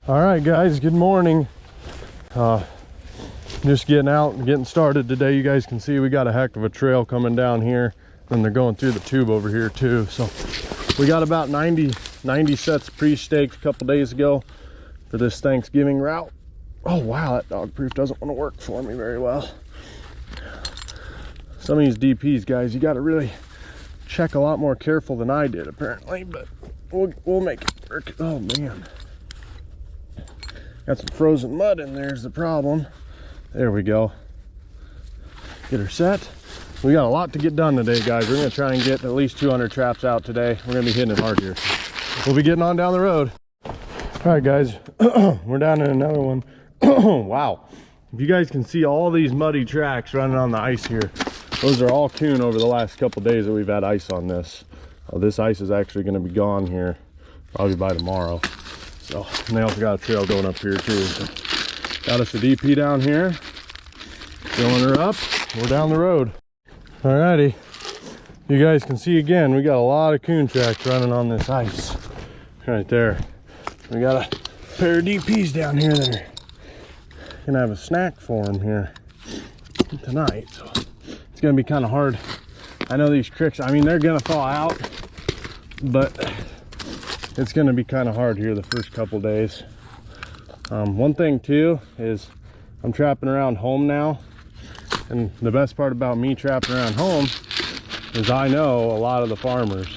All right, guys, good morning. Just getting out and getting started today. You guys can see we got a heck of a trail coming down here, and they're going through the tube over here too. So we got about 90 sets pre-staked a couple days ago for this Thanksgiving route. Oh wow, that dog proof doesn't want to work for me very well. Some of these DPs, guys, you got to really check a lot more careful than I did apparently, but we'll make it work. Oh man, got some frozen mud in there is the problem. There we go. Get her set. We got a lot to get done today, guys. We're gonna try and get at least 200 traps out today. We're gonna be hitting it hard here. We'll be getting on down the road. All right, guys, we're down in another one. Wow, if you guys can see all these muddy tracks running on the ice here, those are all coon over the last couple days that we've had ice on this. This ice is actually going to be gone here probably by tomorrow. So, and they also got a trail going up here too. So, got us a DP down here, filling her up. We're down the road. Alrighty, you guys can see again, we got a lot of coon tracks running on this ice right there. We got a pair of DPs down here that are gonna have a snack for them here tonight. So it's gonna be kind of hard. I know these creeks, I mean, they're gonna thaw out, but it's gonna be kind of hard here the first couple days. One thing too is I'm trapping around home now, and the best part about me trapping around home is I know a lot of the farmers,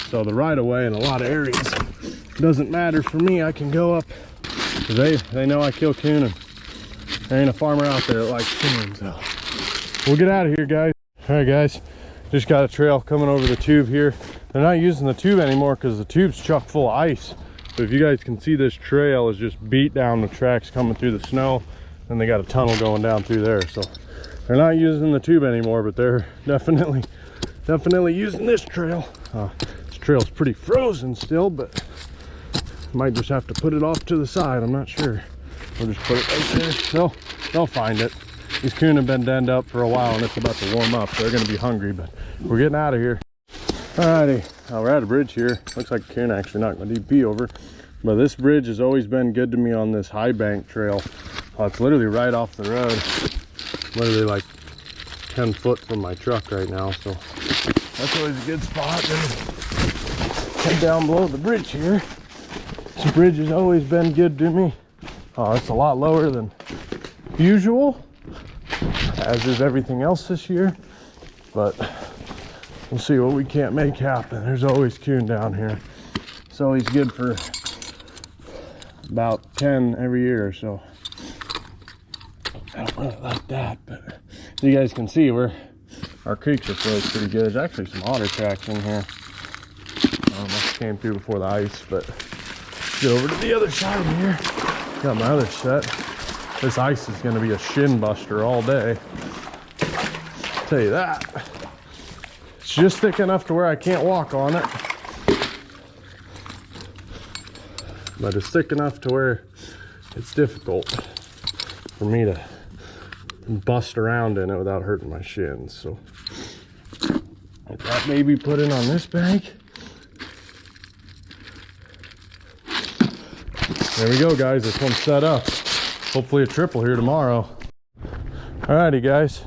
so the right of way in a lot of areas doesn't matter for me. I can go up because they know I kill coon, and there ain't a farmer out there that likes coon. So we'll get out of here, guys. All right, guys, just got a trail coming over the tube here. They're not using the tube anymore because the tube's chock full of ice. But if you guys can see, this trail is just beat down with tracks coming through the snow, and they got a tunnel going down through there. So they're not using the tube anymore, but they're definitely using this trail. This trail's pretty frozen still, but might just have to put it off to the side. I'm not sure. We'll just put it right there. They'll find it. These coon have been denned up for a while, and it's about to warm up. They're going to be hungry, but we're getting out of here. Alrighty, we're at a bridge here. Looks like coon actually knocked my DP over, but this bridge has always been good to me on this high bank trail. It's literally right off the road, literally like 10 foot from my truck right now, so that's always a good spot. Then head down below the bridge here. This bridge has always been good to me. It's a lot lower than usual, as is everything else this year, but we'll see what we can't make happen. There's always coon down here. It's always good for about 10 every year or so. I don't really like that, but you guys can see our creeks are froze pretty good. There's actually some otter tracks in here. Must came through before the ice, but get over to the other side here. Got my other set. This ice is going to be a shin buster all day. I'll tell you that. It's just thick enough to where I can't walk on it, but it's thick enough to where it's difficult for me to bust around in it without hurting my shins. So get that baby put in on this bank. There we go, guys. This one's set up. Hopefully a triple here tomorrow. Alrighty, guys.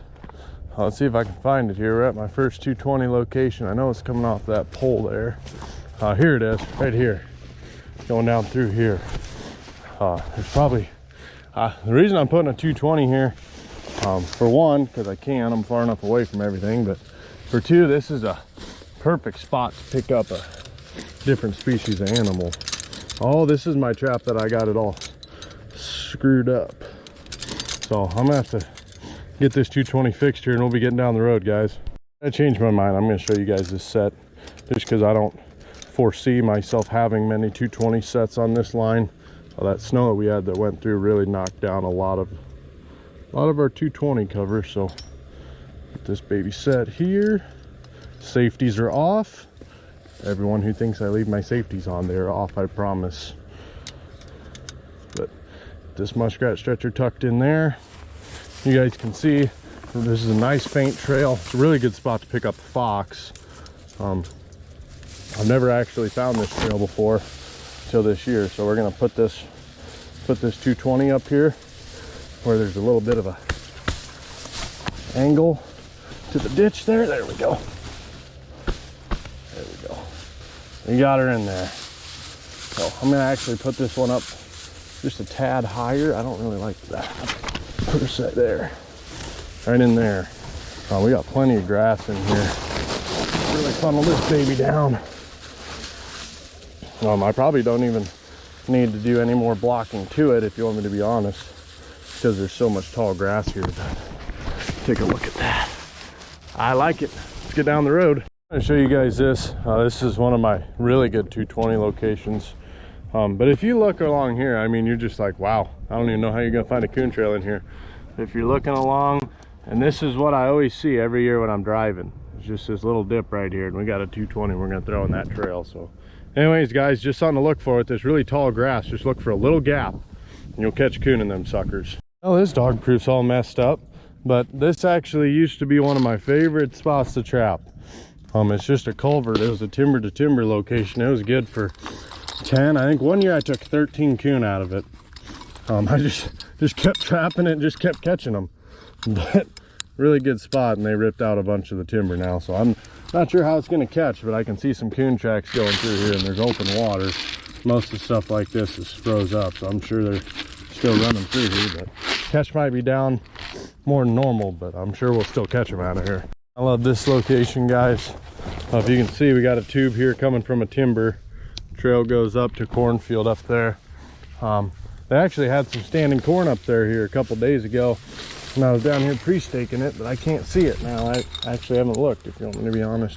Let's see if I can find it here. We're at my first 220 location. I know it's coming off that pole there. Here it is, right here. Going down through here. There's probably, the reason I'm putting a 220 here, for one, because I can, I'm far enough away from everything, but for two, this is a perfect spot to pick up a different species of animal. Oh, this is my trap that I got it all screwed up. So I'm gonna have to get this 220 fixed here, and we'll be getting down the road, guys. I changed my mind. I'm going to show you guys this set just because I don't foresee myself having many 220 sets on this line. That snow that we had that went through really knocked down a lot of our 220 cover. So get this baby set here. Safeties are off. Everyone who thinks I leave my safeties on, they're off, I promise. But this muskrat stretcher tucked in there. You guys can see this is a nice faint trail. It's a really good spot to pick up a fox. I've never actually found this trail before till this year, so we're gonna put this put this 220 up here where there's a little bit of a angle to the ditch there. There we go. There we go. We got her in there. So I'm gonna actually put this one up just a tad higher. I don't really like that. Put her set there, right in there. We got plenty of grass in here. Really funnel this baby down. I probably don't even need to do any more blocking to it, if you want me to be honest, because there's so much tall grass here. Take a look at that. I like it. Let's get down the road. I'm gonna show you guys this. This is one of my really good 220 locations. But if you look along here, I mean, you're just like, wow, I don't even know how you're gonna find a coon trail in here. If you're looking along, and this is what I always see every year when I'm driving. It's just this little dip right here, and we got a 220 we're gonna throw in that trail. So anyways, guys, just something to look for with this really tall grass. Just look for a little gap and you'll catch coon in them suckers. Well, this dog proof's all messed up, but this actually used to be one of my favorite spots to trap. It's just a culvert. It was a timber to timber location. It was good for 10. I think one year I took 13 coon out of it. I just kept trapping it and just kept catching them. But really good spot, and they ripped out a bunch of the timber now, so I'm not sure how it's going to catch, but I can see some coon tracks going through here, and there's open water. Most of the stuff like this is froze up, so I'm sure they're still running through here, but catch might be down more than normal, but I'm sure we'll still catch them out of here. I love this location, guys. If you can see, we got a tube here coming from a timber. Trail goes up to cornfield up there. They actually had some standing corn up there here a couple days ago, and I was down here pre-staking it, but I can't see it now. I actually haven't looked, if you want me to be honest.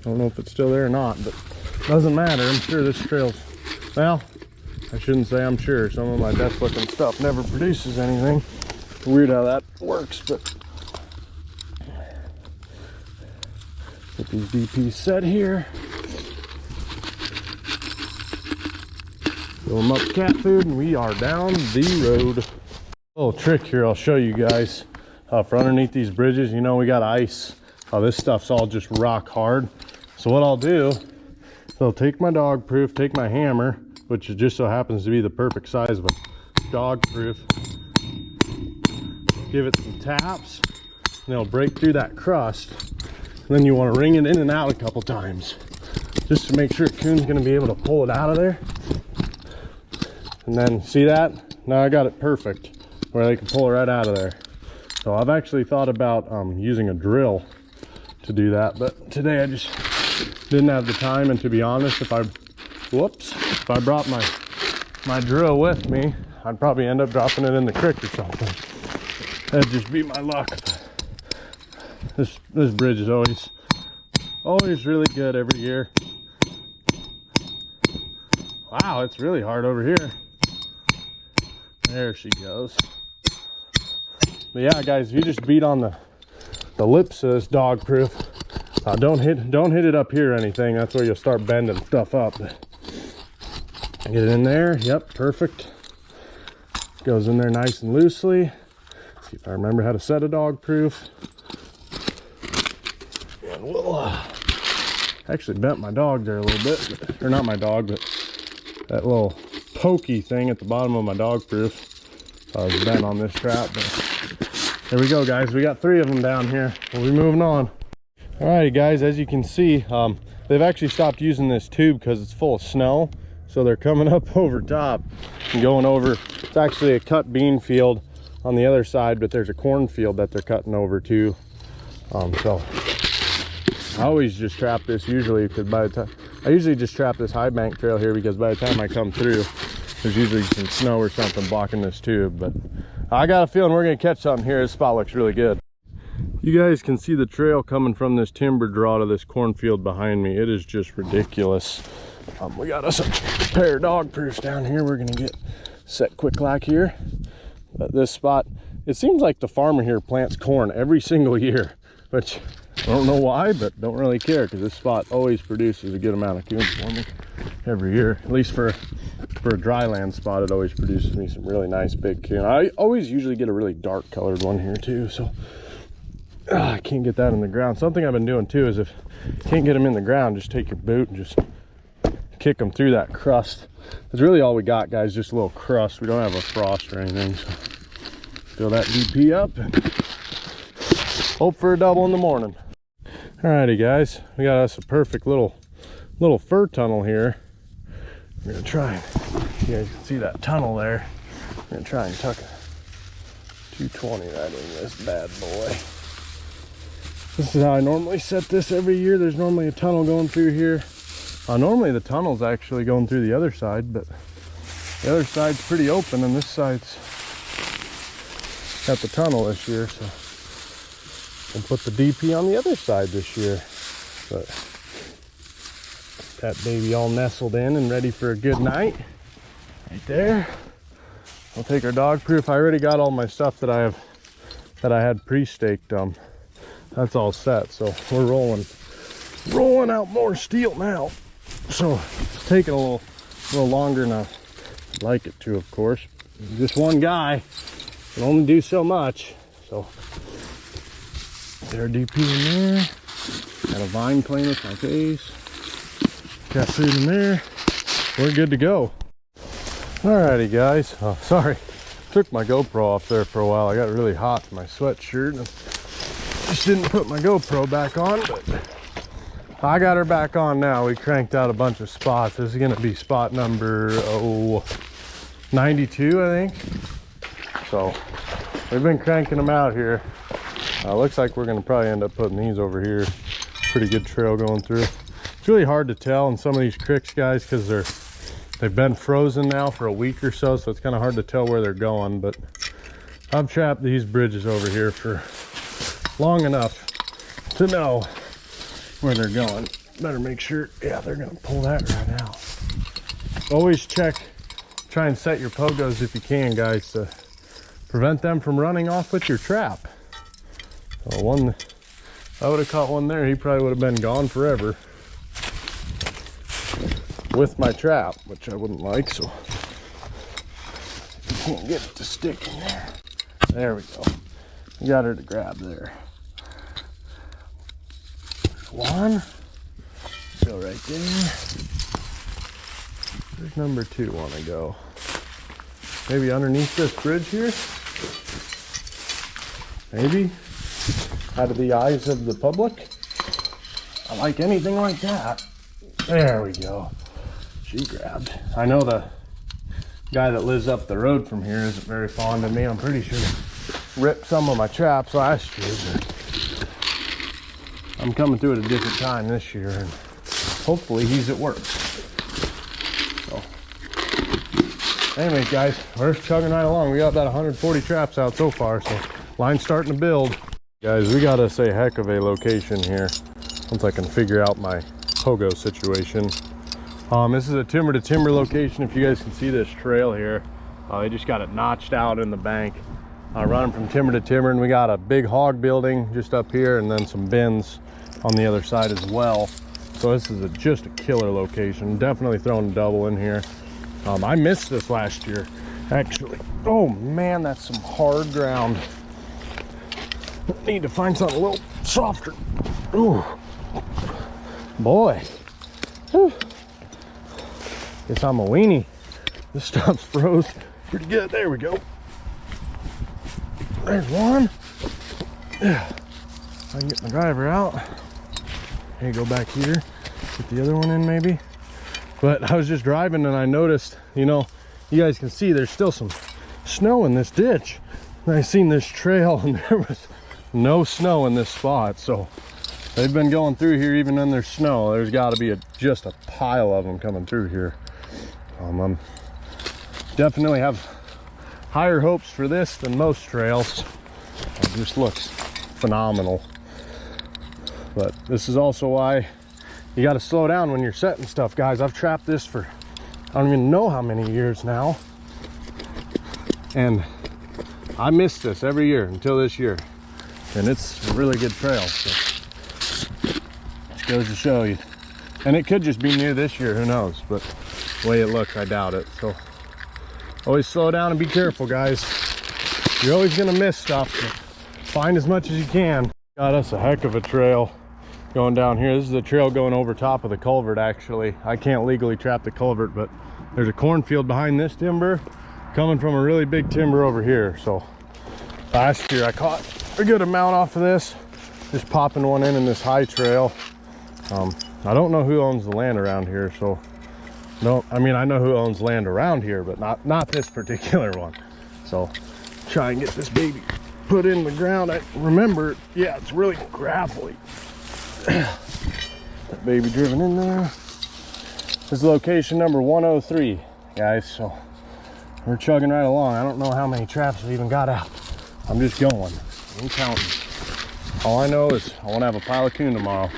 I don't know if it's still there or not, but it doesn't matter. I'm sure this trail's, well, I shouldn't say I'm sure. Some of my best looking stuff never produces anything. Weird how that works, but get these DPs set here. Fill them up with cat food, and we are down the road. A little trick here I'll show you guys. For underneath these bridges, you know, we got ice. This stuff's all just rock hard. So what I'll do, I'll take my dog proof, take my hammer, which just so happens to be the perfect size of a dog proof, give it some taps, and it'll break through that crust. And then you want to wring it in and out a couple times, just to make sure coon's going to be able to pull it out of there. And then see that? Now I got it perfect where they can pull it right out of there. So I've actually thought about using a drill to do that, but today I just didn't have the time. And to be honest, if I brought my drill with me, I'd probably end up dropping it in the creek or something. That'd just be my luck. This bridge is always really good every year. Wow, it's really hard over here. There she goes. But yeah, guys, if you just beat on the lips of this dog proof, don't hit it up here or anything. That's where you'll start bending stuff up. Get it in there. Yep, perfect. Goes in there nice and loosely. Let's see if I remember how to set a dog proof. And we'll actually bent my dog there a little bit, or not my dog, but that little pokey thing at the bottom of my dog proof. I was bent on this trap, but there we go, guys. We got 3 of them down here. We'll be moving on. Alrighty, guys, as you can see, they've actually stopped using this tube because it's full of snow. So they're coming up over top and going over. It's actually a cut bean field on the other side, but there's a cornfield that they're cutting over too. So I always just trap this usually, because by the time I usually just trap this high bank trail here, because by the time I come through, there's usually some snow or something blocking this tube. But I got a feeling we're gonna catch something here. This spot looks really good. You guys can see the trail coming from this timber draw to this cornfield behind me. It is just ridiculous. We got us a pair of dog proofs down here. We're gonna get set quick like here. But this spot, it seems like the farmer here plants corn every single year, which I don't know why, but don't really care, because this spot always produces a good amount of coon for me every year. At least for a dry land spot, it always produces me some really nice big coon. I always usually get a really dark colored one here too, so I can't get that in the ground. Something I've been doing too is, if you can't get them in the ground, just take your boot and just kick them through that crust. That's really all we got, guys, just a little crust. We don't have a frost or anything, so fill that DP up and hope for a double in the morning. Alrighty, guys, we got us a perfect little fur tunnel here. We're gonna try and, you guys can see that tunnel there. We're gonna try and tuck a 220 right in this bad boy. This is how I normally set this every year. There's normally a tunnel going through here. Normally the tunnel's actually going through the other side, but the other side's pretty open and this side's got the tunnel this year, so we'll put the DP on the other side this year. But that baby all nestled in and ready for a good night right there. We'll take our dog proof. I already got all my stuff that I had pre-staked. That's all set, so we're rolling out more steel now. So it's taking a little longer than I'd like it to, of course. Just one guy can only do so much. So there, DP in there. Got a vine playing with my face. Got food in there. We're good to go. Alrighty, guys. Oh, sorry, took my GoPro off there for a while. I got really hot in my sweatshirt and just didn't put my GoPro back on, but I got her back on now. We cranked out a bunch of spots. This is gonna be spot number 92, I think. So we've been cranking them out here. Looks like we're gonna probably end up putting these over here. Pretty good trail going through. It's really hard to tell in some of these creeks, guys, because they've been frozen now for a week or so, so it's kind of hard to tell where they're going. But I've trapped these bridges over here for long enough to know where they're going. Better make sure, yeah, they're gonna pull that right out. Always try and set your pogos if you can, guys, to prevent them from running off with your trap. So I would have caught one there, he probably would have been gone forever with my trap, which I wouldn't like, so you can't get it to stick in there. There we go. We got her to grab there. One, go right there. Where's number 2 want to go? Maybe underneath this bridge here? Maybe? Out of the eyes of the public? I like anything like that. There we go. She grabbed. I know the guy that lives up the road from here isn't very fond of me. I'm pretty sure he ripped some of my traps last year, but I'm coming through at a different time this year, and hopefully he's at work. So, anyways, guys, we're chugging right along. We got about 140 traps out so far, so line's starting to build. Guys, we got us a heck of a location here once I can figure out my pogo situation. This is a timber to timber location. If you guys can see this trail here, they just got it notched out in the bank. Running from timber to timber, and we got a big hog building just up here and then some bins on the other side as well. So this is just a killer location. Definitely throwing a double in here. I missed this last year, actually. Oh man, that's some hard ground. Need to find something a little softer. Ooh, boy. Whew. Guess I'm a weenie. This stuff's froze pretty good. There we go. There's one. Yeah. I can get my driver out. Hey, go back here. Get the other one in maybe. But I was just driving and I noticed, you know, you guys can see there's still some snow in this ditch. And I seen this trail and there was no snow in this spot. So they've been going through here even when there's snow. There's got to be just a pile of them coming through here. I'm definitely have higher hopes for this than most trails. It just looks phenomenal. But this is also why you got to slow down when you're setting stuff, guys. I've trapped this for I don't even know how many years now, and I miss this every year until this year, and it's a really good trail. So just goes to show you. And it could just be new this year, who knows, but the way it looks, I doubt it. So always slow down and be careful, guys. You're always gonna miss stuff, so find as much as you can. Got us a heck of a trail going down here. This is the trail going over top of the culvert. Actually, I can't legally trap the culvert, but there's a cornfield behind this timber coming from a really big timber over here. So last year I caught a good amount off of this, just popping one in this high trail. I don't know who owns the land around here, so no, I mean I know who owns land around here, but not this particular one. So try and get this baby put in the ground. I remember, yeah, it's really gravelly. That baby driven in there. This is location number 103, guys. So we're chugging right along. I don't know how many traps we even got out. I'm just going. I'm counting. All I know is I want to have a pile of coon tomorrow,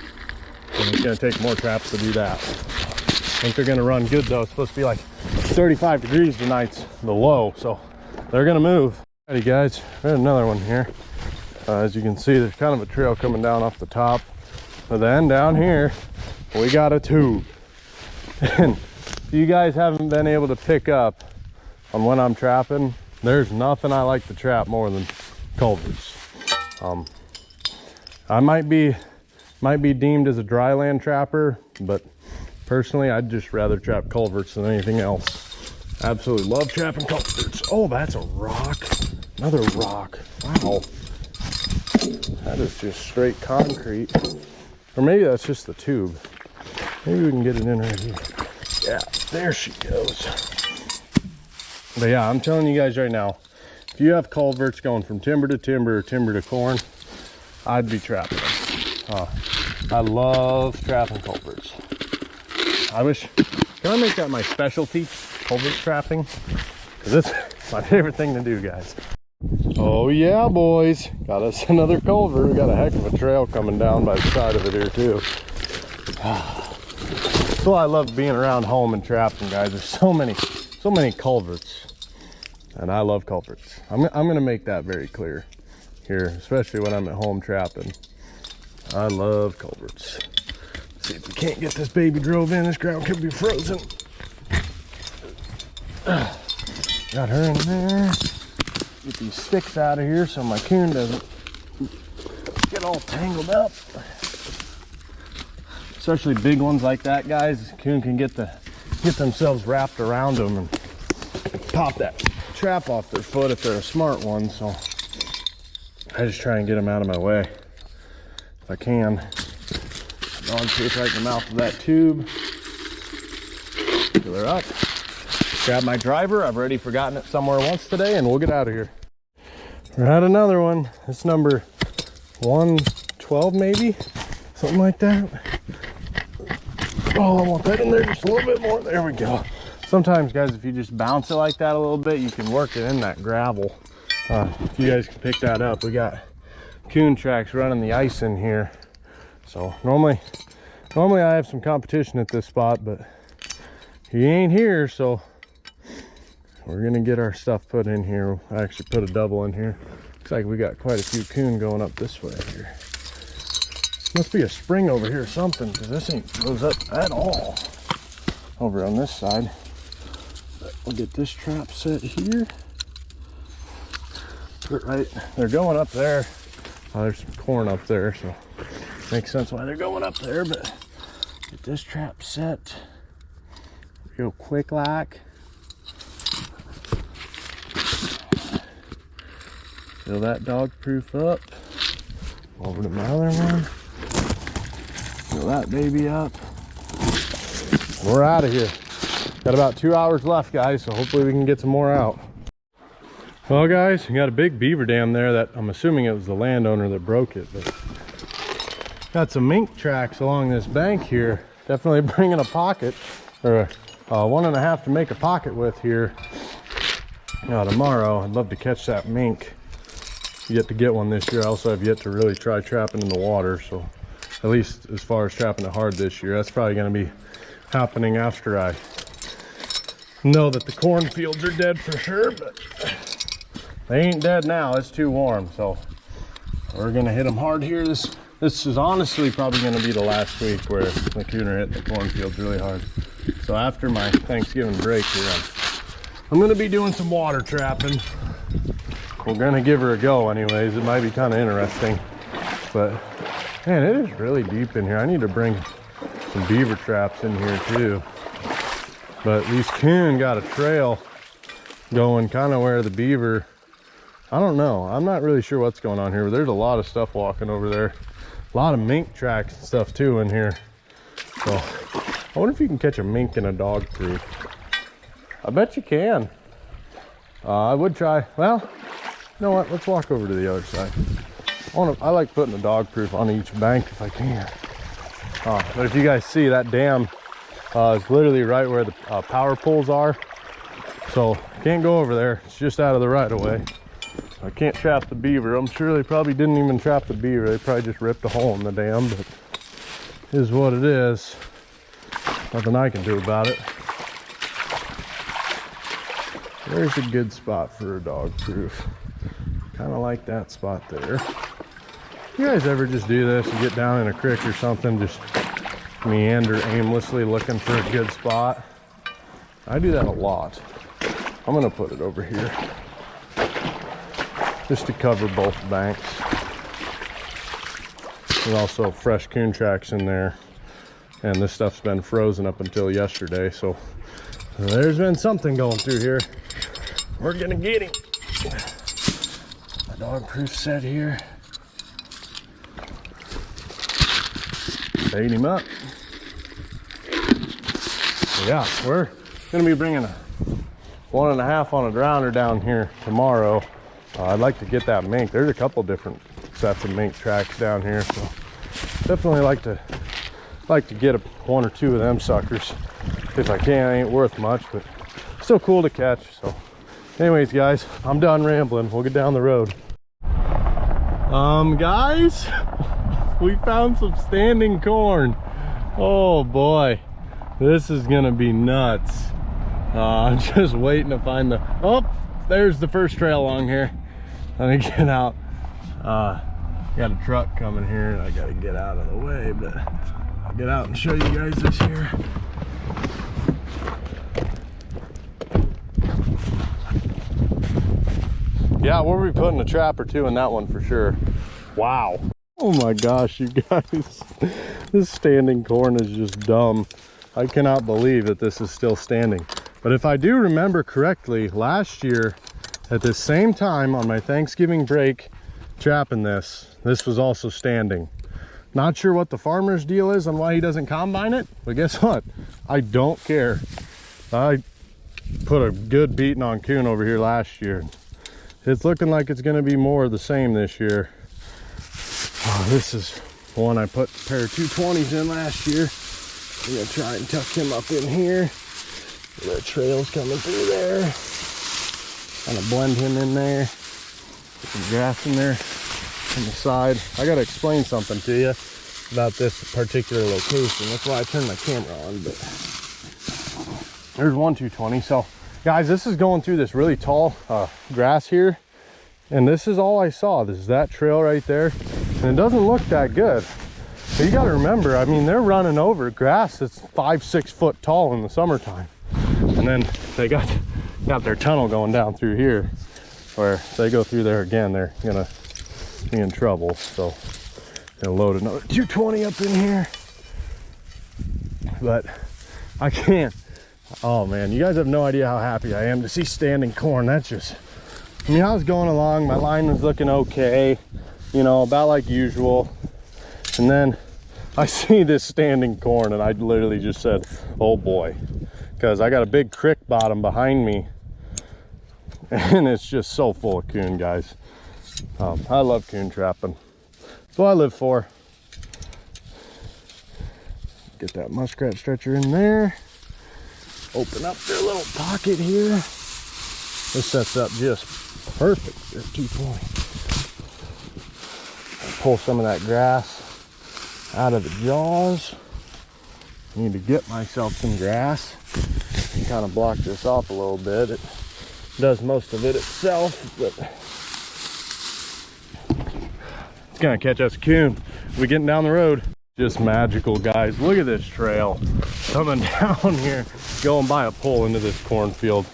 and it's going to take more traps to do that. I think they're going to run good though. It's supposed to be like 35 degrees tonight's the low, so they're going to move. Alrighty guys, we had another one here. As you can see, there's kind of a trail coming down off the top. But then down here, we got a tube. And if you guys haven't been able to pick up on when I'm trapping, there's nothing I like to trap more than culverts. I might be deemed as a dry land trapper, but personally, I'd just rather trap culverts than anything else. Absolutely love trapping culverts. Oh, that's a rock. Another rock. Wow. That is just straight concrete. Or maybe that's just the tube. Maybe we can get it in right here. Yeah, there she goes. But yeah, I'm telling you guys right now, if you have culverts going from timber to timber or timber to corn, I'd be trapping them. I love trapping culverts. Can I make that my specialty, culvert trapping? Because it's my favorite thing to do, guys. Oh yeah, boys, got us another culvert. We got a heck of a trail coming down by the side of it here too. So I love being around home and trapping, guys. There's so many culverts, and I love culverts. I'm gonna make that very clear here, especially when I'm at home trapping. I love culverts. Let's see if we can't get this baby drove in. This ground could be frozen. Got her in there. Get these sticks out of here so my coon doesn't get all tangled up. Especially big ones like that, guys. Coon can get themselves wrapped around them and pop that trap off their foot if they're a smart one. So I just try and get them out of my way if I can. Dog safe right in the mouth of that tube. Fill her up. Grab my driver. I've already forgotten it somewhere once today, and we'll get out of here. We're at another one. It's number 112 maybe, something like that. Oh, I want that in there just a little bit more. There we go. Sometimes, guys, if you just bounce it like that a little bit, you can work it in that gravel. If you guys can pick that up, we got coon tracks running the ice in here. So normally I have some competition at this spot, but he ain't here, so we're gonna get our stuff put in here. I actually put a double in here. Looks like we got quite a few coon going up this way here. Must be a spring over here or something, because this ain't goes up at all over on this side. But we'll get this trap set here. Put it right, they're going up there. Oh, there's some corn up there, so makes sense why they're going up there. But get this trap set real quick like. Fill that dog proof up. Over to my other one. Fill that baby up. We're out of here. Got about 2 hours left, guys, so hopefully we can get some more out. Well, guys, we got a big beaver dam there that I'm assuming it was the landowner that broke it, but got some mink tracks along this bank here. Definitely bringing a pocket, or 1.5 to make a pocket with here tomorrow. I'd love to catch that mink. Yet to get one this year. I also have yet to really try trapping in the water, so at least as far as trapping it hard this year, that's probably going to be happening after I know that the cornfields are dead for sure, but they ain't dead now. It's too warm, so we're going to hit them hard here. This is honestly probably going to be the last week where the coon are hitting the cornfields really hard. So after my Thanksgiving break here, I'm going to be doing some water trapping. We're gonna give her a go anyways. It might be kind of interesting, but Man, it is really deep in here. I need to bring some beaver traps in here too. But these coon got a trail going kind of where the beaver, I don't know. I'm not really sure what's going on here, but there's a lot of stuff walking over there. A lot of mink tracks and stuff too in here. So I wonder if you can catch a mink in a dog proof. I bet you can. I would try. Well, you know what? Let's walk over to the other side. I like putting a dog proof on each bank if I can. But if you guys see, that dam is literally right where the power poles are. So can't go over there. It's just out of the right of way. I can't trap the beaver. I'm sure they probably didn't even trap the beaver. They probably just ripped a hole in the dam, but it is what it is. Nothing I can do about it. There's a good spot for a dog proof. Kind of like that spot there. You guys ever just do this? You get down in a creek or something, just meander aimlessly looking for a good spot? I do that a lot. I'm gonna put it over here just to cover both banks. There's also fresh coon tracks in there, and this stuff's been frozen up until yesterday, so there's been something going through here. We're gonna get him. My dog proof set here. Bait him up. Yeah, we're gonna be bringing a 1.5 on a drowner down here tomorrow. I'd like to get that mink. There's a couple different sets of mink tracks down here, so definitely like to get one or two of them suckers if I can. Ain't worth much, but still cool to catch. So anyways, guys, I'm done rambling. We'll get down the road. Guys, we found some standing corn. Oh boy, this is gonna be nuts. I'm just waiting to find the, oh, there's the first trail along here. Let me get out. Got a truck coming here and I gotta get out of the way, but I'll get out and show you guys this here. Yeah, we'll be putting a trap or two in that one for sure. Wow. Oh my gosh, you guys. This standing corn is just dumb. I cannot believe that this is still standing. But if I do remember correctly, last year at the same time on my Thanksgiving break trapping this was also standing. Not sure what the farmer's deal is on why he doesn't combine it, but guess what? I don't care. I put a good beating on coon over here last year. It's looking like it's gonna be more of the same this year. Oh, this is one I put a pair of 220s in last year. I'm gonna try and tuck him up in here. The trail's coming through there. Kind of blend him in there. Put some grass in there on the side. I gotta explain something to you about this particular location. That's why I turned my camera on, but there's one 220. So guys, this is going through this really tall grass here, and this is all I saw. This is that trail right there, and it doesn't look that good. But you got to remember, I mean, they're running over grass that's 5-6 foot tall in the summertime, and then they got their tunnel going down through here, where if they go through there again, they're gonna be in trouble. So gonna load another 220 up in here, but I can't. Oh man, you guys have no idea how happy I am to see standing corn. That's just, I mean, I was going along, my line was looking okay, you know, about like usual, and then I see this standing corn and I literally just said, oh boy, because I got a big creek bottom behind me and it's just so full of coon, guys. I love coon trapping. That's what I live for. Get that muskrat stretcher in there. Open up their little pocket here. This sets up just perfect at 220. I'll pull some of that grass out of the jaws. I need to get myself some grass and kind of block this off a little bit. It does most of it itself, but it's gonna catch us coon. We're getting down the road. Just magical, guys. Look at this trail coming down here, going by a pole into this cornfield.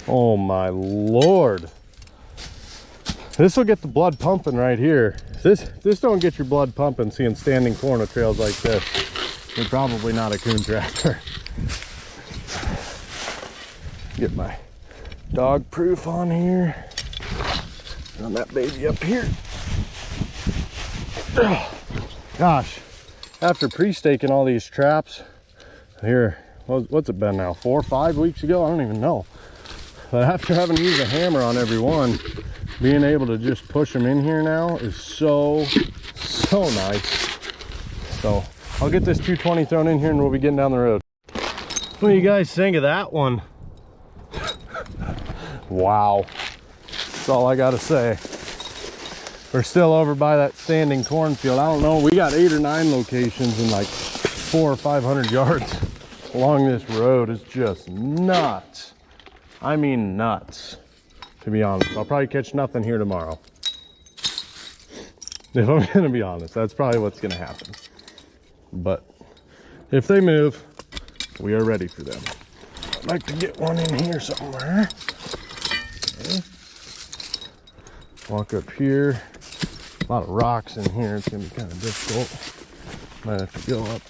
Oh my Lord. This will get the blood pumping right here. This don't get your blood pumping seeing standing corner trails like this. You're probably not a coon trapper. Get my dog proof on here. On that baby up here. Oh, gosh, after pre-staking all these traps here, what's it been now? 4 or 5 weeks ago? I don't even know. But after having to use a hammer on every one, being able to just push them in here now is so nice. So I'll get this 220 thrown in here and we'll be getting down the road. What do you guys think of that one? Wow, that's all I gotta say. We're still over by that standing cornfield. I don't know, we got 8 or 9 locations in like 400 or 500 yards along this road. It's just nuts. I mean nuts, to be honest. I'll probably catch nothing here tomorrow. If I'm gonna be honest, that's probably what's gonna happen. But if they move, we are ready for them. I'd like to get one in here somewhere. Okay. Walk up here. A lot of rocks in here. It's gonna be kind of difficult. Might have to go up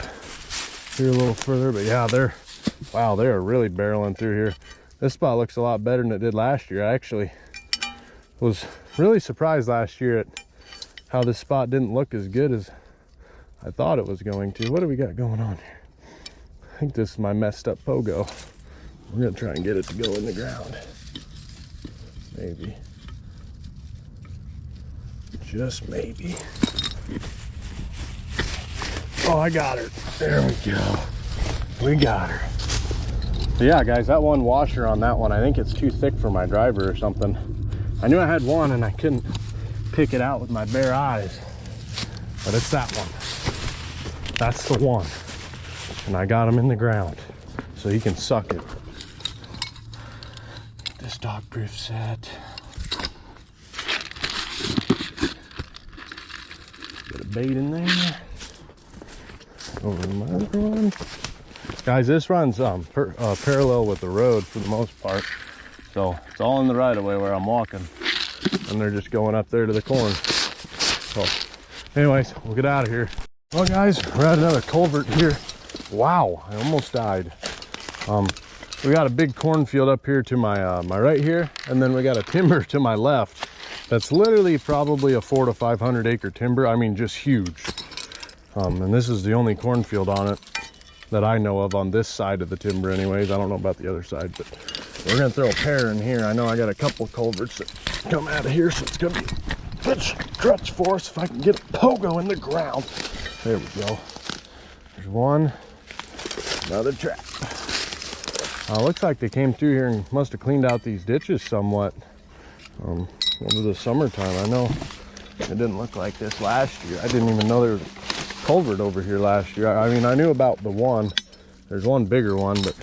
here a little further, but yeah, wow, they are really barreling through here. This spot looks a lot better than it did last year. I actually was really surprised last year at how this spot didn't look as good as I thought it was going to. What do we got going on here? I think this is my messed up pogo. We're gonna try and get it to go in the ground. Maybe. Just maybe. Oh, I got her. There we go. We got her. So yeah, guys, that one washer on that one, I think it's too thick for my driver or something. I knew I had one and I couldn't pick it out with my bare eyes. But it's that one. That's the one. And I got him in the ground so he can suck it. Get this dog proof set. Get a bait in there. Over my other one. Guys, this runs parallel with the road for the most part. So it's all in the right of way where I'm walking. And they're just going up there to the corn. So anyways, we'll get out of here. Well guys, we're at another culvert here. Wow, I almost died. We got a big cornfield up here to my my right here, and then we got a timber to my left. That's literally probably a 400 to 500 acre timber. I mean, just huge. And this is the only cornfield on it that I know of on this side of the timber anyways. I don't know about the other side, but we're gonna throw a pair in here. I know I got a couple culverts that come out of here, so it's gonna be a good crutch for us if I can get a pogo in the ground. There we go. There's one, another trap. Looks like they came through here and must have cleaned out these ditches somewhat over the summertime. I know it didn't look like this last year. I didn't even know there was a culvert over here last year. I mean, I knew about the one. There's one bigger one, but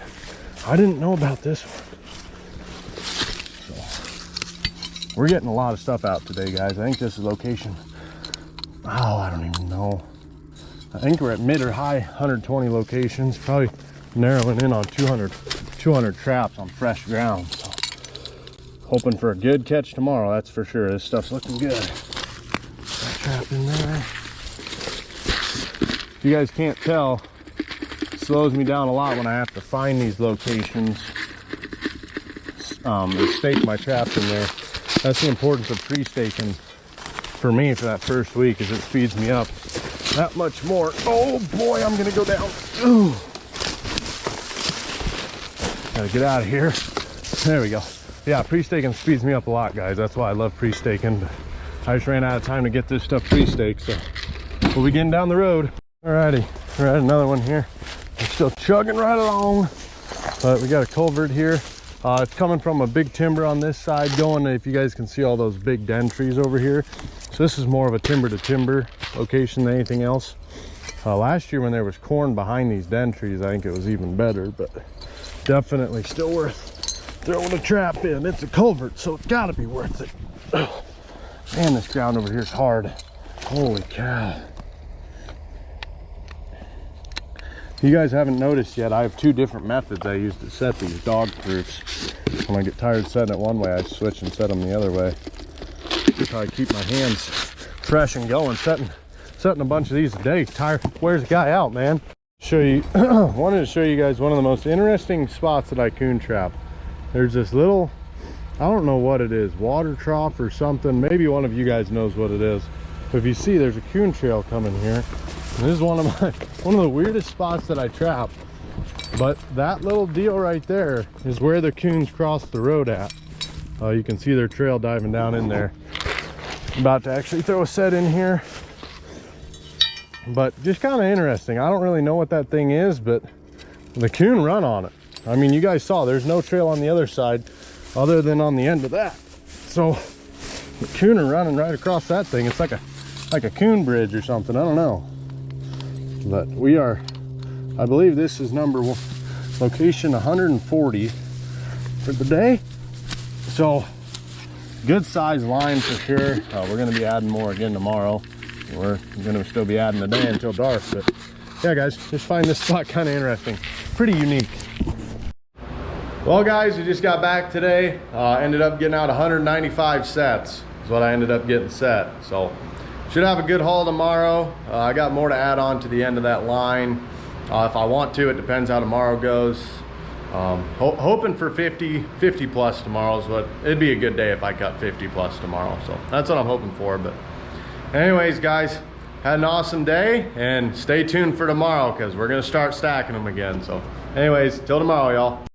I didn't know about this one. So we're getting a lot of stuff out today, guys. I think this is location, oh, I don't even know. I think we're at mid or high 120 locations, probably narrowing in on 200 traps on fresh ground. So hoping for a good catch tomorrow, that's for sure. This stuff's looking good. That trap in there. If you guys can't tell, it slows me down a lot when I have to find these locations and stake my traps in there. That's the importance of pre-staking for me for that first week, is it speeds me up that much more. Oh boy, I'm gonna go down. Ooh. Gotta get out of here. There we go. Yeah, pre-staking speeds me up a lot, guys. That's why I love pre-staking. I just ran out of time to get this stuff pre-staked, so we'll be getting down the road. Alrighty, we're at another one here. We're still chugging right along, but we got a culvert here. It's coming from a big timber on this side, going, if you guys can see all those big den trees over here. So this is more of a timber to timber location than anything else. Last year when there was corn behind these den trees, I think it was even better, but definitely still worth throwing a trap in. It's a culvert, so it's gotta be worth it. Oh, man, this ground over here is hard. Holy cow. If you guys haven't noticed yet, I have 2 different methods I use to set these dog proofs. When I get tired setting it one way, I switch and set them the other way. Just how I keep my hands fresh and going, setting a bunch of these a day. Wears a guy out, man. Show you, wanted to show you guys one of the most interesting spots that I coon trap. There's this little, I don't know what it is, water trough or something. Maybe one of you guys knows what it is. But if you see, there's a coon trail coming here. And this is one of the weirdest spots that I trap. But that little deal right there is where the coons cross the road at. You can see their trail diving down in there. I'm about to actually throw a set in here. But just kind of interesting. I don't really know what that thing is, but the coon run on it. I mean, you guys saw there's no trail on the other side other than on the end of that. So the coon are running right across that thing. It's like a coon bridge or something. I don't know. But we are, I believe this is location 140 for the day. So good size line for sure. We're going to be adding more again tomorrow. We're going to still be adding today until dark. But yeah, guys, just find this spot kind of interesting. Pretty unique. Well, guys, we just got back today. Ended up getting out 195 sets is what I ended up getting set. So should have a good haul tomorrow. I got more to add on to the end of that line. If I want to, it depends how tomorrow goes. Hoping for 50 plus tomorrow is what, it'd be a good day if I cut 50 plus tomorrow. So that's what I'm hoping for. But anyways, guys, had an awesome day and stay tuned for tomorrow because we're going to start stacking them again. So anyways, till tomorrow, y'all.